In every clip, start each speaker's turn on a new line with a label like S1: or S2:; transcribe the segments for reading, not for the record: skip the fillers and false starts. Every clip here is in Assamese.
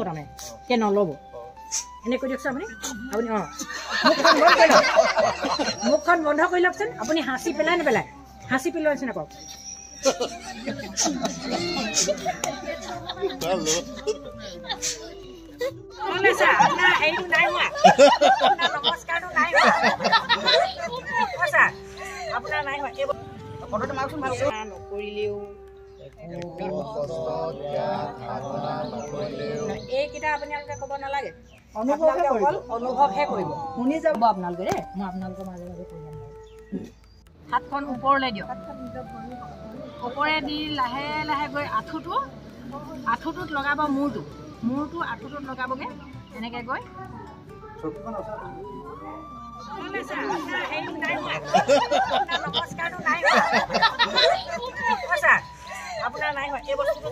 S1: তাৰমানে কে নল'ব এনেকৈ দিয়কচোন আপুনি আপুনি মুখখন বন্ধ কৰি লওকচোন আপুনি হাঁচি পেলাই নেপেলাই হাঁচি পেলোৱাৰ নিচিনা কওক আপোনাৰ হেৰিটো নাই হোৱা আপোনাৰ নমস্কাৰটো নাই হোৱা আপোনাৰ নাই হোৱা নকৰিলেও এইকেইটা আপোনালোকে ক'ব নালাগে অনুভৱহে কৰিব শুনি যাব আপোনালোকে দেই মই আপোনালোকৰ মাজে মাজে কৈ যাম হাতখন ওপৰলৈ দিয়ক ওপৰে দি লাহে লাহে গৈ আঁঠুটোত লগাব মূৰটো আঁঠুটোত লগাবগৈ এনেকৈ গৈ নমস্কাৰটো নাই আপোনাৰ নাই হোৱা এই বস্তুটো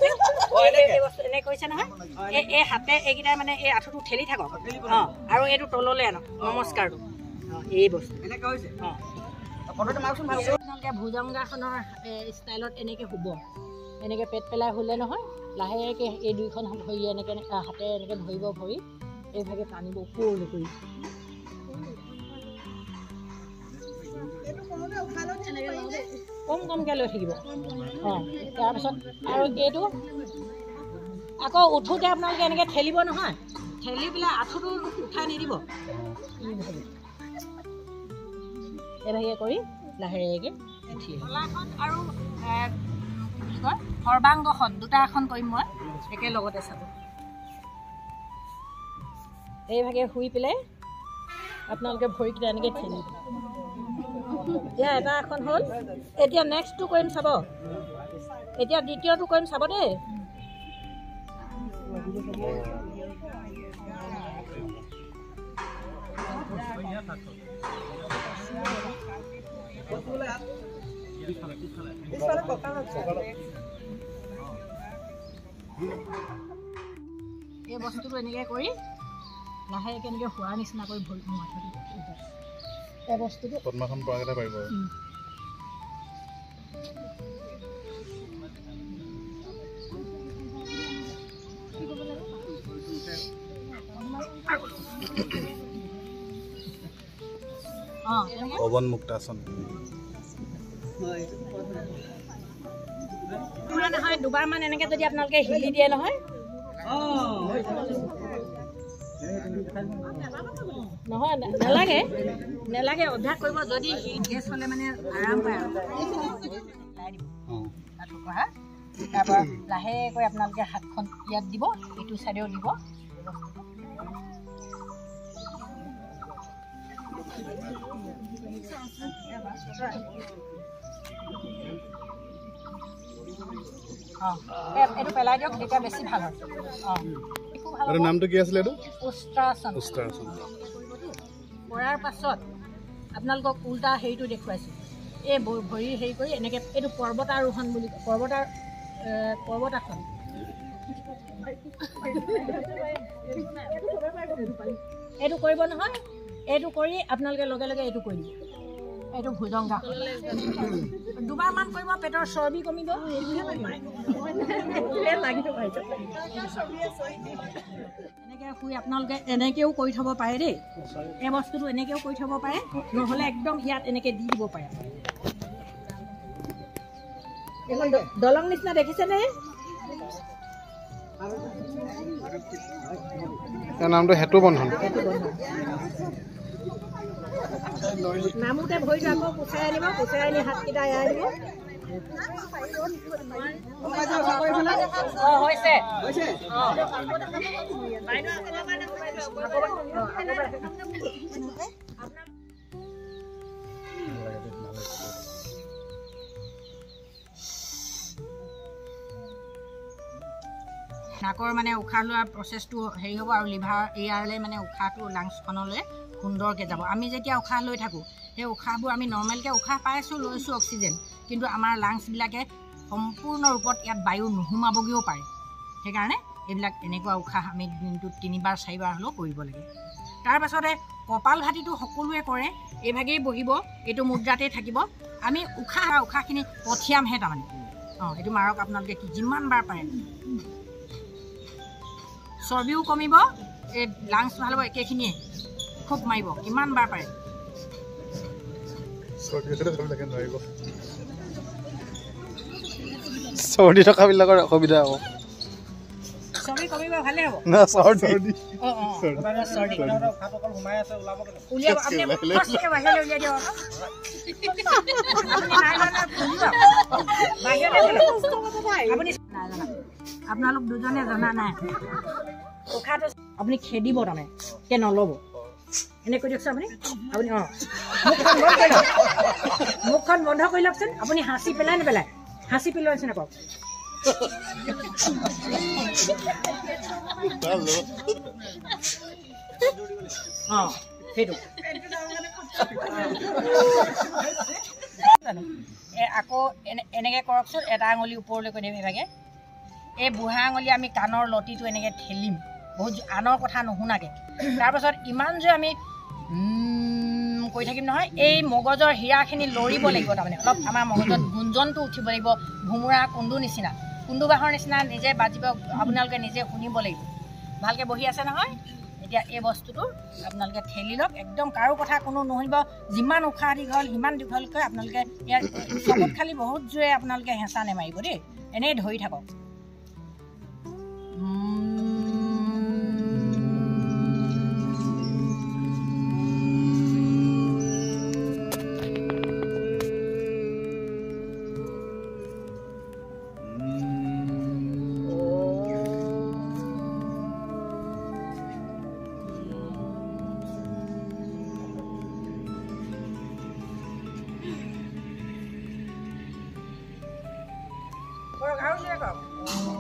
S1: এনে কৈছে নহয় এই হাতে এইকেইটাই মানে এই আঁঠুটো ঠেলি থাকক আৰু এইটো তললৈ আনক নমস্কাৰটো এই বস্তু আপোনালোকে ভুজংগাসনৰ ষ্টাইলত এনেকৈ শুব এনেকৈ পেট পেলাই শুলে নহয় লাহেকৈ এই দুইখন ভৰি এনেকৈ হাতে এনেকৈ ধৰিব ভৰি এইভাগে টানিব ওপৰলৈ কৰি কমকৈ লৈ থাকিব তাৰপিছত আৰু এইটো আকৌ উঠোতে আপোনালোকে এনেকৈ ঠেলিব নহয় ঠেলি পেলাই আঁঠুটো উঠাই নিদিব এইভাগে কৰি লাহেকৈ উঠি আৰু কি কয় সৰ্বাংগখন দুটা আসন কৰিম মই একেলগতে চাব এইভাগে শুই পেলাই আপোনালোকে ভৰিকেইটা এনেকৈ ঠেলিব এতিয়া এটা আসন হ'ল এতিয়া নেক্সটটো কৰিম চাব এতিয়া দ্বিতীয়টো কৰিম চাব দেই এই বস্তুটো এনেকৈ কৰি লাহেকৈ এনেকৈ হোৱাৰ নিচিনা কৰি ভৰি মাথাটো এই বস্তুটো পদ্মাসন পৰাগতে পাৰিব পৱন মুক্তাসন নহয় দুবাৰমান এনেকৈ যদি আপোনালোকে হিলি দিয়ে নহয় নহয় নেলাগে অভ্যাস কৰিব যদি গেছ হ'লে মানে আৰাম পায় তাৰপৰা লাহেকৈ আপোনালোকে হাতখন ইয়াত দিব এইটো চাইডেও দিব এইটো পেলাই দিয়ক তেতিয়া বেছি ভাল হয় নামটো কি আছিলে উষ্ট্ৰাসন কৰাৰ পাছত আপোনালোকক উল্টা হেৰিটো দেখুৱাইছোঁ এই ভৰি হেৰি কৰি এনেকৈ এইটো পৰ্বতাৰোহণ বুলি পৰ্বতাসন এইটো কৰিব নহয় এইটো কৰি আপোনালোকে লগে লগে এইটো কৰি দিব এইটো ভুজংগাসন দুবাৰমান কৰিব পেটৰ চৰ্বি কমিব এনেকৈ শুই আপোনালোকে এনেকৈও কৰি থ'ব পাৰে দেই এই বস্তুটো এনেকৈও কৰি থ'ব পাৰে নহ'লে একদম ইয়াত এনেকৈ দি দিব পাৰে এখন দলং নিচিনা দেখিছেনে
S2: নামটো হেতু বন্ধন
S1: নামোতে ভৰিটো আকৌ পুচাই আনি হাতকেইটা এৰাই দিব হৈছে নাকৰ মানে উশাহ লোৱাৰ প্ৰচেছটো হেৰি হ'ব আৰু লিভাৰ এয়াৰলৈ মানে উশাহটো লাংছখনলৈ সুন্দৰকৈ যাব আমি যেতিয়া উশাহ লৈ থাকোঁ সেই উশাহবোৰ আমি নৰ্মেলকৈ উশাহ পাই আছোঁ লৈছোঁ অক্সিজেন কিন্তু আমাৰ লাংছবিলাকে সম্পূৰ্ণ ৰূপত ইয়াত বায়ু নোসোমাবগৈও পাৰে সেইকাৰণে এইবিলাক এনেকুৱা উশাহ আমি দিনটোত 3বাৰ 4বাৰ হ'লেও কৰিব লাগে তাৰপাছতে কপাল ভাতিটো সকলোৱে কৰে এইভাগেই বহিব এইটো মুদ্ৰাতেই থাকিব আমি উশাহখিনি পঠিয়ামহে তাৰমানে এইটো মাৰক আপোনালোকে কি যিমান বাৰ পাৰে চৰ্বিও কমিব এই লাংছ ভাল হ'ব একেখিনিয়ে খুব মাৰিব কিমান বাৰ পাৰে
S2: চৰ্দি থকাবিলাকৰ অসুবিধা হ'ব
S1: চৰ্বি কমিব ভালে হ'ব
S2: না চৰ্দি
S1: উলিয়াব আপুনি ফাৰ্ষ্টকে বাহিৰলৈ উলিয়াই দিয়ক আপুনি আপোনালোক দুজনে জনা নাই উশাহটো আপুনি খেদিব তাৰমানে কে নল'ব এনে কৈ দিয়কচোন আপুনি মুখখন বন্ধ কৰি লওকচোন আপুনি হাঁচি পেলাই নেপেলাই হাঁচি পেলোৱা নিচিনা কওক সেইটো আকৌ এনেকৈ কৰকচোন এটা আঙুলি ওপৰলৈ কৈ দিম এভাগে এই বুঢ়া আঙুলি আমি কাণৰ লতিটো এনেকৈ ঠেলিম বহুত আনৰ কথা নুশুনাকৈ তাৰপাছত ইমান যে আমি কৈ থাকিম নহয় এই মগজৰ হীৰাখিনি লৰিব লাগিব তাৰমানে অলপ আমাৰ মগজত গুঞ্জনটো উঠিব লাগিব ভোমোৰা কুন্দু নিচিনা কুন্দু বাঁহৰ নিচিনা নিজে বাজিব আপোনালোকে নিজে শুনিব লাগিব ভালকৈ বহি আছে নহয় এতিয়া এই বস্তুটো আপোনালোকে ঠেলি লওক একদম কাৰো কথা কোনো নুশুনিব যিমান উশাহ দীঘল সিমান দীঘলকৈ আপোনালোকে ইয়াৰ চকুত খালি বহুত জোৰে আপোনালোকে হেঁচা নেমাৰিব দেই এনেই ধৰি থাকক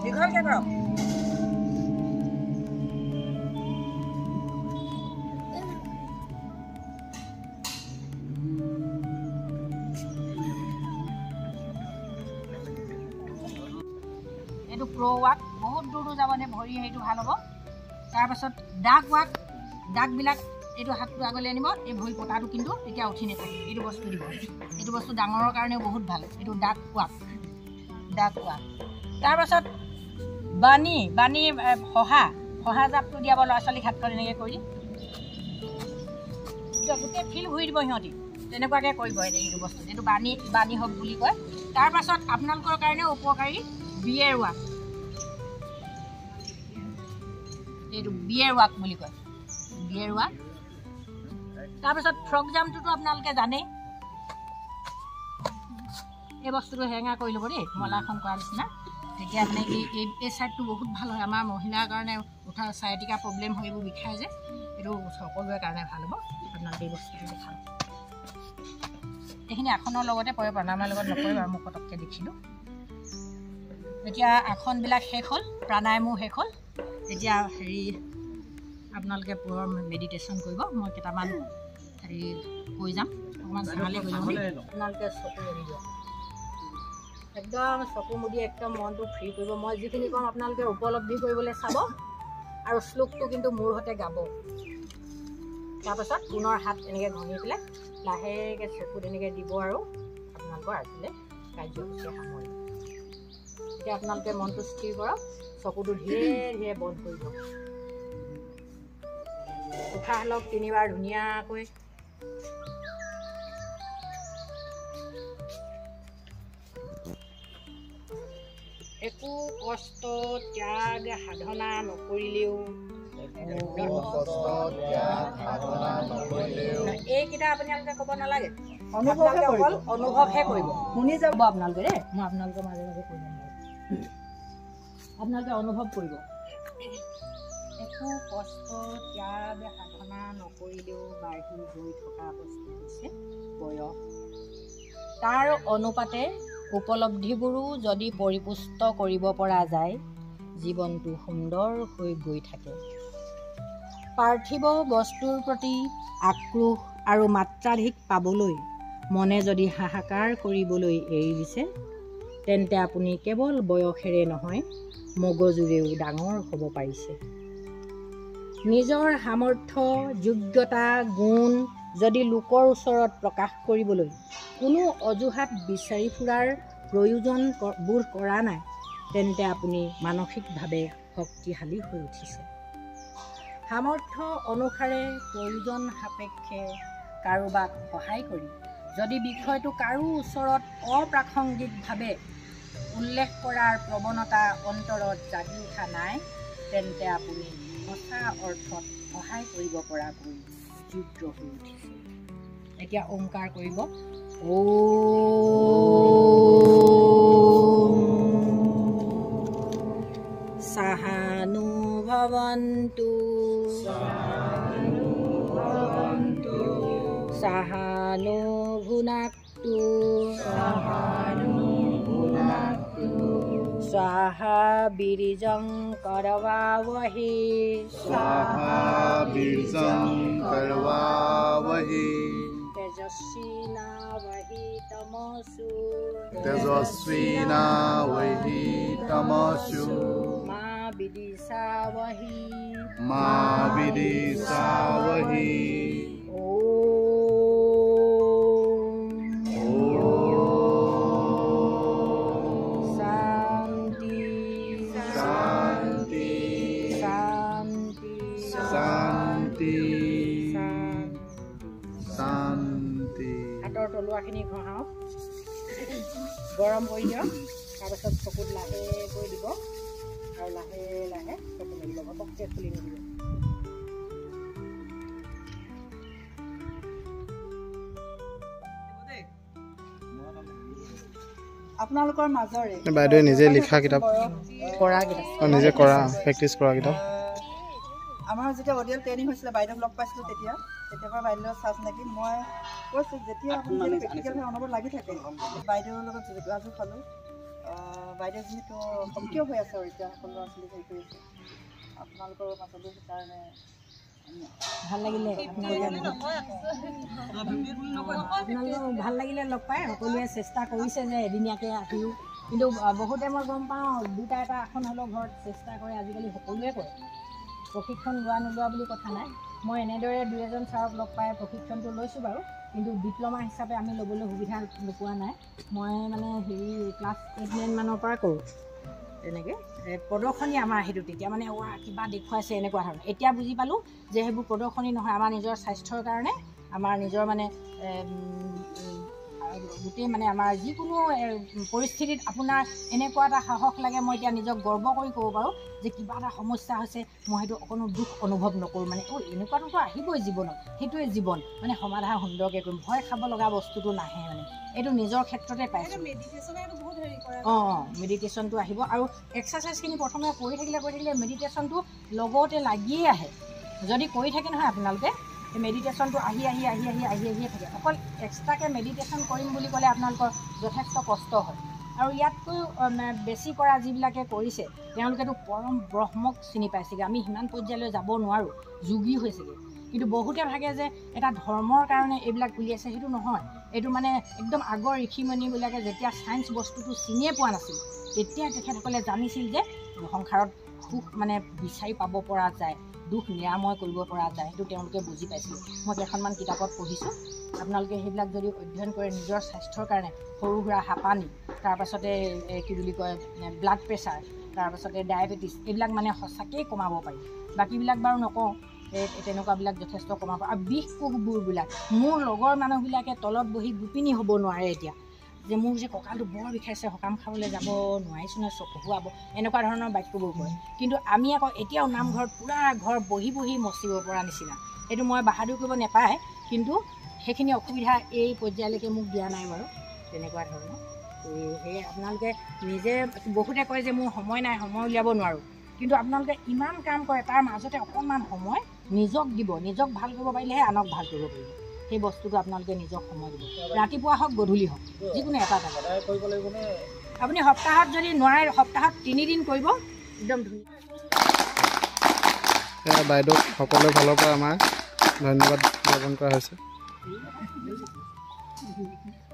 S1: দীঘলকৈ কৰক এইটো প্ৰ' ৱাক বহুত দূৰ দূৰ যাব নে ভৰি সেইটো ভাল হ'ব তাৰপাছত ডাক ৱাক ডাকবিলাক এইটো হাতটো আগলৈ আনিব এই ভৰি পতাটো কিন্তু এতিয়া উঠি নাথাকে এইটো বস্তু দিব এইটো বস্তু ডাঙৰৰ কাৰণেও বহুত ভাল এইটো ডাক ৱাক তাৰপাছত বাণী সহা জাপটো দিয়াব ল'ৰা ছোৱালীক হাতখন এনেকৈ কৰি গোটেই ফিল ঘূৰি দিব সিহঁতি তেনেকুৱাকৈ কৰিব এইটো বস্তু এইটো বাণী হওক বুলি কয় তাৰপাছত আপোনালোকৰ কাৰণেও উপকাৰী বিয়েৰ ৱাক এইটো বিয়েৰ ৱাক বুলি কয় বিয়েৰ ৱাক তাৰপাছত ফ্ৰক জাম্পটোতো আপোনালোকে জানেই এই বস্তুটো হেঙা কৰি ল'ব দেই মলাখন কৰাৰ নিচিনা তেতিয়া মানে এই ছাইডটো বহুত ভাল হয় আমাৰ মহিলাৰ কাৰণে উঠা চাইটিকা প্ৰব্লেম হয় এইবোৰ বিষায় যে এইটো সকলোৰে কাৰণে ভাল হ'ব আপোনালোকে এই বস্তুটো দেখাওক এইখিনি আসনৰ লগতে পৰে প্ৰাণায়ামৰ লগত নপৰে আৰু মই পটককৈ দেখিলোঁ এতিয়া আসনবিলাক শেষ হ'ল প্ৰাণায়ামো শেষ হ'ল এতিয়া হেৰি আপোনালোকে পুৰৰ মেডিটেশ্যন কৰিব মই কেইটামান হেৰি কৈ যাম অকণমান চালে কৈ যাম আপোনালোকে চকু মেলি দিয়ক একদম চকু মুদি একদম মনটো ফ্ৰী কৰিব মই যিখিনি কম আপোনালোকে উপলব্ধি কৰিবলৈ চাব আৰু শ্লোকটো কিন্তু মোৰ সৈতে গাব তাৰপাছত পুনৰ হাত এনেকৈ ঘঁহি পেলাই লাহেকৈ চকুত এনেকৈ দিব আৰু আপোনালোকৰ আজিলৈ কাৰ্যসূচী সামৰিব এতিয়া আপোনালোকে মনটো স্থিৰ কৰক চকুটো ধীৰে ধীৰে বন্ধ কৰিব উশাহ লওক 3 বাৰ ধুনীয়াকৈ একো কষ্ট ত্যাগ সাধনা নকৰিলেও এইকেইটা আপোনালোকে ক'ব নালাগে অকল অনুভৱহে কৰিব শুনি যাব আপোনালোকে দেই মই আপোনালোকৰ মাজে মাজে কৈ যাম আপোনালোকে অনুভৱ কৰিব একো কষ্ট ত্যাগ সাধনা নকৰিলেও বাঢ়ি গৈ থকা বস্তু হৈছে বয়স তাৰ অনুপাতে উপলব্ধিবোৰো যদি পৰিপুষ্ট কৰিব পৰা যায় জীৱনটো সুন্দৰ হৈ গৈ থাকে পাৰ্থিৱ বস্তুৰ প্ৰতি আক্ৰোশ আৰু মাত্ৰাধিক পাবলৈ মনে যদি হাহাকাৰ কৰিবলৈ এৰি দিছে তেন্তে আপুনি কেৱল বয়সেৰে নহয় মগজুৰেও ডাঙৰ হ'ব পাৰিছে নিজৰ সামৰ্থ্য যোগ্যতা গুণ যদি লোকৰ ওচৰত প্ৰকাশ কৰিবলৈ কোনো অজুহাত বিচাৰি ফুৰাৰ প্ৰয়োজন বোধ কৰা নাই তেন্তে আপুনি মানসিকভাৱে শক্তিশালী হৈ উঠিছে সামৰ্থ্য অনুসাৰে প্ৰয়োজন সাপেক্ষে কাৰোবাক সহায় কৰি যদি বিষয়টো কাৰো ওচৰত অপ্ৰাসংগিকভাৱে উল্লেখ কৰাৰ প্ৰৱণতা অন্তৰত জাগি উঠা নাই তেন্তে আপুনি সঁচা অৰ্থত সহায় কৰিব পৰাকৈ যোগ্য হৈ উঠিছে। এতিয়া ওমকাৰ কৰিব। সাহানু ভৱন্তু সাহানু ভুনাক্তু স্বাহা বীৰ্যং কৰৱাৱহি
S2: তেজস্বিনাৱহি তমসু
S1: মা বিদিশাৱহি হাতৰ তলুৱাখিনি ঘঁহাওক, গৰম কৰি দিয়ক, তাৰপাছত চকুত লাহেকৈ দিব আৰু লাহে লাহে চকু মেলিব, ঘপককৈ খুলি নিদিব।
S3: আপোনালোকৰ মাজৰে
S2: বাইদেৱে নিজে লিখা কিতাপ,
S1: কৰা কিতাপ
S2: নিজে কৰা প্ৰেক্টিচ কৰা কিতাপ।
S3: আমাৰ যেতিয়া অডিঅ' ট্ৰেইনিং হৈছিলে বাইদেউক লগ পাইছিলোঁ তেতিয়াৰ পৰা বাইদেউৰ চাৰ্জ নেকি মই কৈছোঁ যেতিয়া আপুনি প্ৰেক্টিকেল অনবৰত লাগি থাকে বাইদেউৰ লগত যোগাযোগ হ'লোঁ। বাইদেউ যিহেতু সক্ৰিয় হৈ আছে আৰু এতিয়া সকলো ল'ৰা ছোৱালী হেৰি কৰি আছে আপোনালোকৰ মাজলৈ, সেইকাৰণে
S1: ভাল লাগিলে ভাল লাগিলে লগ পাই। সকলোৱে চেষ্টা কৰিছে যে এদিনীয়াকৈ আহিও, কিন্তু বহুতে মই গম পাওঁ দুটা এটা আসন হ'লেও ঘৰত চেষ্টা কৰে, আজিকালি সকলোৱে কৰে। প্ৰশিক্ষণ লোৱা নোলোৱা বুলি কথা নাই। মই এনেদৰে 2-এজন ছাৰক লগ পাই প্ৰশিক্ষণটো লৈছোঁ বাৰু, কিন্তু ডিপ্ল'মা হিচাপে আমি ল'বলৈ সুবিধা নোপোৱা নাই। মই মানে ক্লাছ 8-9 মানৰ পৰা কৰোঁ তেনেকৈ। প্ৰদৰ্শনী আমাৰ সেইটো তেতিয়া মানে কিবা দেখুৱাইছে এনেকুৱা ধৰণৰ। এতিয়া বুজি পালোঁ যে সেইবোৰ প্ৰদৰ্শনী নহয়, আমাৰ নিজৰ স্বাস্থ্যৰ কাৰণে, আমাৰ নিজৰ মানে গোটেই মানে আমাৰ যিকোনো পৰিস্থিতিত আপোনাৰ এনেকুৱা এটা সাহস লাগে। মই এতিয়া নিজক গৰ্ব কৰি ক'ব পাৰোঁ যে কিবা এটা সমস্যা হৈছে মই সেইটো অকণো দুখ অনুভৱ নকৰোঁ। মানে এনেকুৱাটোতো আহিবই জীৱনত, সেইটোৱে জীৱন, মানে সমাধান সুন্দৰকৈ কৰিম, ভয় খাব লগা বস্তুটো নাহে। মানে এইটো নিজৰ ক্ষেত্ৰতে পাইছোঁ। মেডিটেশ্যনটো আহিব আৰু এক্সাৰচাইজখিনি প্ৰথমে কৰি থাকিলে মেডিটেশ্যনটো লগতে লাগিয়ে আহে। যদি কৰি থাকে নহয় আপোনালোকে মেডিটেশ্যনটো আহিয়ে থাকে। অকল এক্সট্ৰাকৈ মেডিটেশ্যন কৰিম বুলি ক'লে আপোনালোকৰ যথেষ্ট কষ্ট হয়। আৰু ইয়াতকৈ বেছি কৰা যিবিলাকে কৰিছে তেওঁলোকেতো পৰম ব্ৰহ্মক চিনি পাইছেগৈ। আমি সিমান পৰ্যায়লৈ যাব নোৱাৰোঁ, যোগী হৈছেগৈ। কিন্তু বহুতে ভাগে যে এটা ধৰ্মৰ কাৰণে এইবিলাক উলিয়াইছে, সেইটো নহয়। এইটো মানে একদম আগৰ ঋষিমণিবিলাকে যেতিয়া ছায়েন্স বস্তুটো চিনিয়ে পোৱা নাছিল তেতিয়া তেখেতসকলে জানিছিল যে সংসাৰত সুখ মানে বিচাৰি পাব পৰা যায়, দুখ নিৰাময় কৰিব পৰা যায়, সেইটো তেওঁলোকে বুজি পাইছিল। মই কেইখনমান কিতাপত পঢ়িছোঁ। আপোনালোকে সেইবিলাক যদি অধ্যয়ন কৰে নিজৰ স্বাস্থ্যৰ কাৰণে, সৰু সুৰা হাঁপানি, তাৰপাছতে কি বুলি কয় ব্লাড প্ৰেছাৰ, তাৰপাছতে ডায়েবেটিছ, এইবিলাক মানে সঁচাকৈয়ে কমাব পাৰি। বাকীবিলাক বাৰু নকওঁ, তেনেকুৱাবিলাক যথেষ্ট কমাব। আৰু বিষ কোষবোৰবিলাক মোৰ লগৰ মানুহবিলাকে তলত বহি গোপিনী হ'ব নোৱাৰে এতিয়া, যে মোৰ যে কঁকালটো বৰ বিষাইছে, সকাম খাবলৈ যাব নোৱাৰিছোঁ নহয়, চকুৱাব, এনেকুৱা ধৰণৰ বাক্যবোৰ কয়। কিন্তু আমি আকৌ এতিয়াও নামঘৰত পূৰা ঘৰ বহি মচিব পৰা নিচিনা। এইটো মই বাহাদুৰ কৰিব নাপায়, কিন্তু সেইখিনি অসুবিধা এই পৰ্যায়লৈকে মোক দিয়া নাই বাৰু, তেনেকুৱা ধৰণৰ। সেয়ে আপোনালোকে নিজে, বহুতে কয় যে মোৰ সময় নাই, সময় উলিয়াব নোৱাৰোঁ, কিন্তু আপোনালোকে ইমান কাম কৰে তাৰ মাজতে অকণমান সময় নিজক দিব। নিজক ভাল কৰিব পাৰিলেহে আনক ভাল কৰিব পাৰিব। সেই বস্তুটো আপোনালোকে নিজক সময় দিব, ৰাতিপুৱা হওক গধূলি হওক, যিকোনো এটা কৰিব লাগিবনে। আপুনি সপ্তাহত যদি নোৱাৰে সপ্তাহত 3 দিন কৰিব, একদম ধুনীয়া।
S2: বাইদেউক সকলোৰে ফালৰ পৰা আমাৰ ধন্যবাদ জ্ঞাপন কৰা হৈছে।